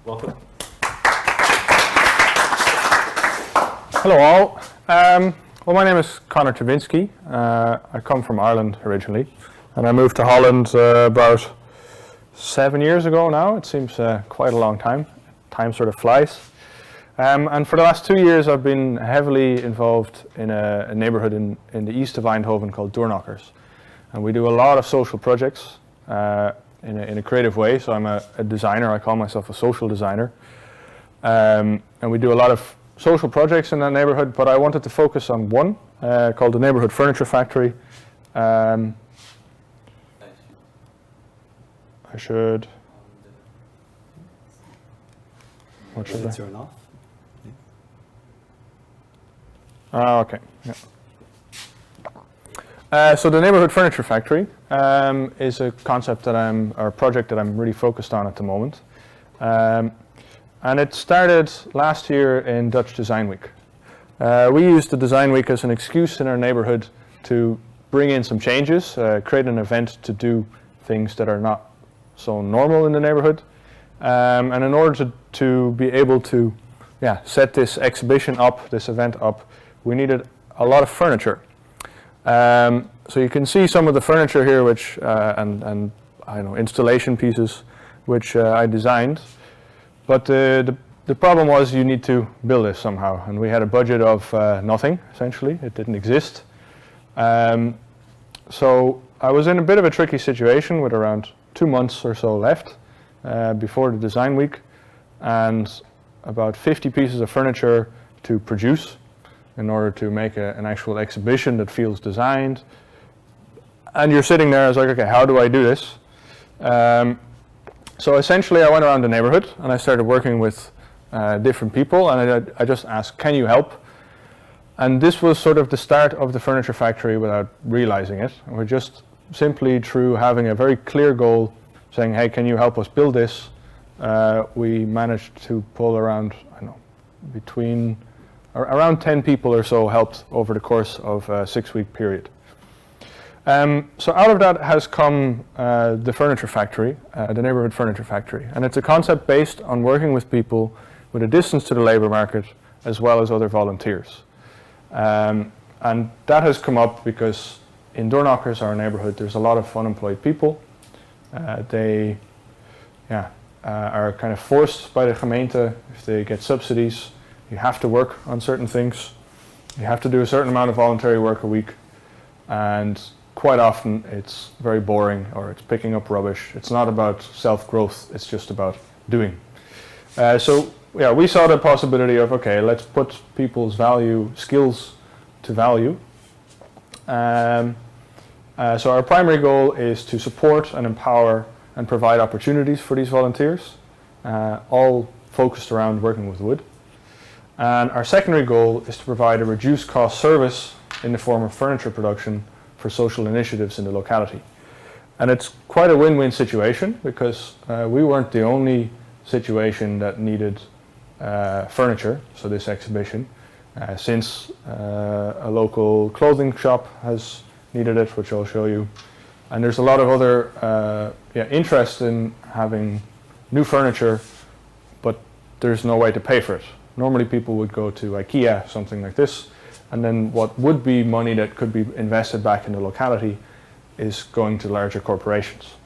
Welcome. Hello all. Well, my name is Conor Travinski. I come from Ireland originally, and I moved to Holland about 7 years ago now. It seems quite a long time. Time sort of flies. And for the last 2 years I've been heavily involved in a neighbourhood in the east of Eindhoven called Doorknockers. And we do a lot of social projects in a creative way. So I'm a designer. I call myself a social designer. And we do a lot of social projects in that neighbourhood, but I wanted to focus on one called the Neighbourhood Furniture Factory. I should... What should I? Turn off. Okay. Yeah. So the Neighbourhood Furniture Factory is a concept that or a project that I'm really focused on at the moment. And it started last year in Dutch Design Week. We used the Design Week as an excuse in our neighbourhood to bring in some changes, create an event to do things that are not so normal in the neighbourhood. And in order to be able to set this exhibition up, this event up, we needed a lot of furniture. So you can see some of the furniture here, which and I don't know, installation pieces, which I designed. But the problem was you need to build this somehow, and we had a budget of nothing, essentially. It didn't exist. So I was in a bit of a tricky situation with around 2 months or so left before the design week, and about 50 pieces of furniture to produce in order to make an actual exhibition that feels designed. And you're sitting there, I was like, okay, how do I do this? So essentially I went around the neighborhood and I started working with different people, and I just asked, can you help? And this was sort of the start of the furniture factory without realizing it. And we're just simply through having a very clear goal, saying, hey, can you help us build this? We managed to pull around, I don't know, around 10 people or so helped over the course of a 6-week period. So out of that has come the furniture factory, the Neighbourhood Furniture Factory. And it's a concept based on working with people with a distance to the labour market as well as other volunteers. And that has come up because in Doorknockers, our neighbourhood, there's a lot of unemployed people. They are kind of forced by the gemeente, if they get subsidies, you have to work on certain things. You have to do a certain amount of voluntary work a week. And quite often it's very boring, or it's picking up rubbish. It's not about self-growth, it's just about doing. So we saw the possibility of, okay, let's put people's skills to value. So our primary goal is to support and empower and provide opportunities for these volunteers, all focused around working with wood. And our secondary goal is to provide a reduced cost service in the form of furniture production for social initiatives in the locality. And it's quite a win-win situation, because we weren't the only situation that needed furniture, so this exhibition, since a local clothing shop has needed it, which I'll show you. And there's a lot of other interest in having new furniture, but there's no way to pay for it. Normally people would go to IKEA, something like this, and then what would be money that could be invested back in the locality is going to larger corporations.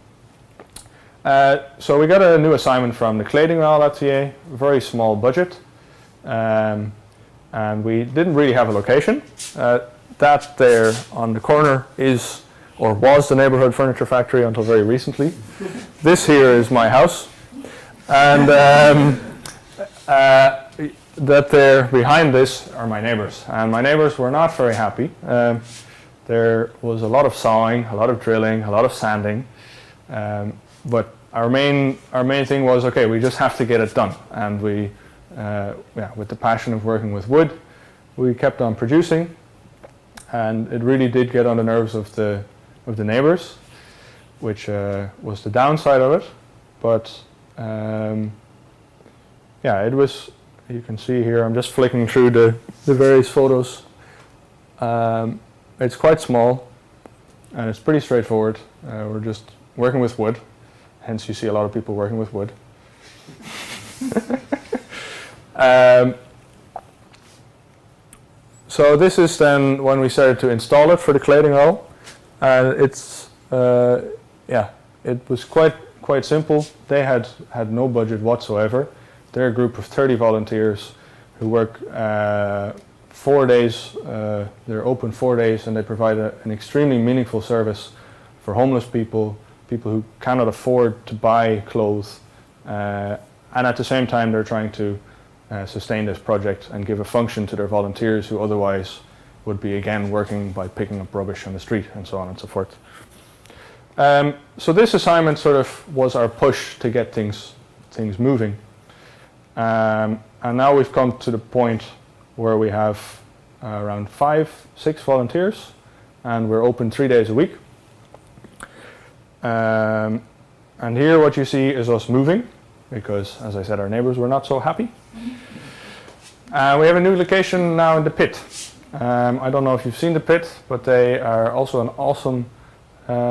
So we got a new assignment from the Kledingwaalatier, very small budget, and we didn't really have a location. That there on the corner is, or was, the Neighbourhood Furniture Factory until very recently. This here is my house, and that there behind this are my neighbours, and my neighbours were not very happy. There was a lot of sawing, a lot of drilling, a lot of sanding, but our main thing was, okay, we just have to get it done. And we, with the passion of working with wood, we kept on producing, and it really did get on the nerves of the neighbours, which was the downside of it. But it was. You can see here, I'm just flicking through the various photos. It's quite small, and it's pretty straightforward. We're just working with wood, hence you see a lot of people working with wood. So this is then when we started to install it for the cladding roll. It's it was quite simple. They had no budget whatsoever. They're a group of 30 volunteers who work 4 days. They're open 4 days, and they provide an extremely meaningful service for homeless people, people who cannot afford to buy clothes, and at the same time they're trying to sustain this project and give a function to their volunteers who otherwise would be again working by picking up rubbish on the street and so on and so forth. So this assignment sort of was our push to get things moving, and now we've come to the point where we have around 5-6 volunteers, and we're open 3 days a week. And here what you see is us moving, because as I said, our neighbours were not so happy. We have a new location now in the pit. I don't know if you've seen the pit, but they are also an awesome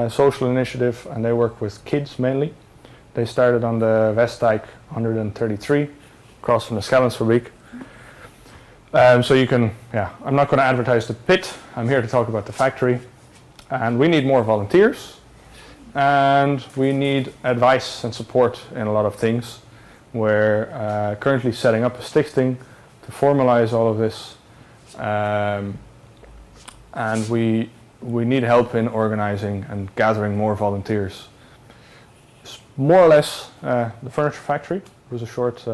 social initiative, and they work with kids mainly. They started on the Westdijk 133, across from the Schellingsfabriek. So you can, I'm not going to advertise the pit, I'm here to talk about the factory. And we need more volunteers, and we need advice and support in a lot of things. We're currently setting up a stichting to formalize all of this, and we need help in organizing and gathering more volunteers. It's more or less the furniture factory. It was a short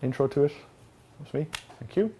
intro to it. That's me. Thank you.